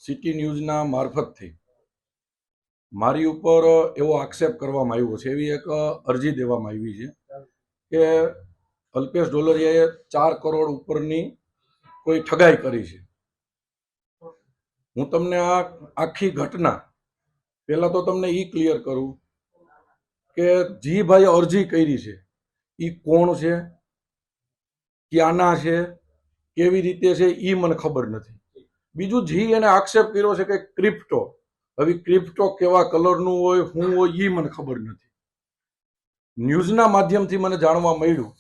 City ન્યૂઝના મારફતથી મારી ઉપર એવો આક્ષેપ કરવામાં આવ્યો છે, એવી એક અરજી દેવામાં આવી છે કે અલ્પેશ ઢોલરિયાએ 4 કરોડ ઉપરની કોઈ ઠગાઈ કરી છે. હું તમને આ આખી ઘટના પહેલા તો તમને એ ક્લિયર કરું કે જી ભાઈ અરજી કરી છે એ કોણ છે, ક્યાંના છે, કેવી રીતે છે એ મને ખબર નથી. બીજું જી એને આક્ષેપ કર્યો છે કે ક્રિપ્ટો, હવે ક્રિપ્ટો કેવા કલરનું હોય શું હોય એ મને ખબર નથી. ન્યૂઝના માધ્યમથી મને જાણવા મળ્યું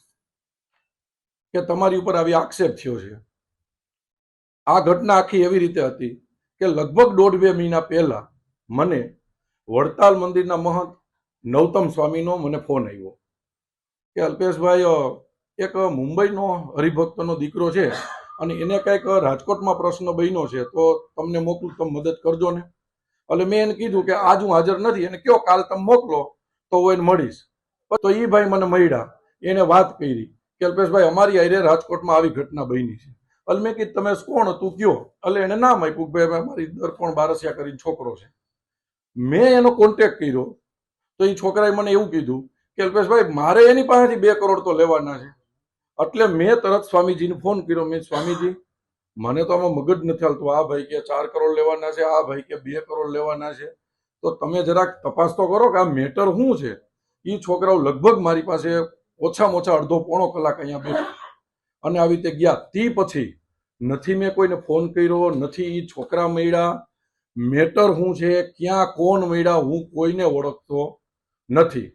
કે તમારી ઉપર આવી આક્ષેપ થયો છે. આ ઘટના આખી એવી રીતે હતી કે લગભગ 1.5-2 મહિના પહેલા મને વડતાલ મંદિરના મહંત નવતમ સ્વામીનો મને ફોન આવ્યો કે અલ્પેશભાઈ, એક મુંબઈનો હરિભક્તનો દીકરો છે અને એને કંઈક રાજકોટમાં પ્રશ્ન બન્યો છે, તો તમને મોકલું, તમે મદદ કરજો ને. એટલે મેં એને કીધું કે આજ હું હાજર નથી, એને કયો કાલ તમે મોકલો તો હું એને મળીશ. તો એ ભાઈ મને મળ્યા, એને વાત કરી કે અલ્પેશભાઈ અમારી હારે રાજકોટમાં આવી ઘટના બની છે. એટલે મેં કીધું તમે કોણ તું કયો? એટલે એને નામ આપ્યું કે ભાઈ અમારી દર્પણ બારસિયા કરીને છોકરો છે. મેં એનો કોન્ટેક્ટ કર્યો તો એ છોકરાએ મને એવું કીધું કે અલ્પેશભાઈ મારે એની પાસેથી 2 કરોડ તો લેવાના છે. એટલે મેં તરત સ્વામીજીને ફોન કર્યો. મેં સ્વામીજી, મને તો આમાં મગજ નથી હાલતું. આ ભાઈ કે 4 કરોડ લેવાના છે, આ ભાઈ કે 2 કરોડ લેવાના છે, તો તમે જરાક તપાસ તો કરો કે આ મેટર શું છે. એ છોકરાઓ લગભગ મારી પાસે ઓછામાં ઓછા અડધો-પોણો કલાક અહીંયા બેઠા અને આવી રીતે ગયા. તે પછી નથી મેં કોઈને ફોન કર્યો, નથી એ છોકરા મળ્યા. મેટર શું છે, ક્યાં કોણ મળ્યા, હું કોઈને ઓળખતો નથી.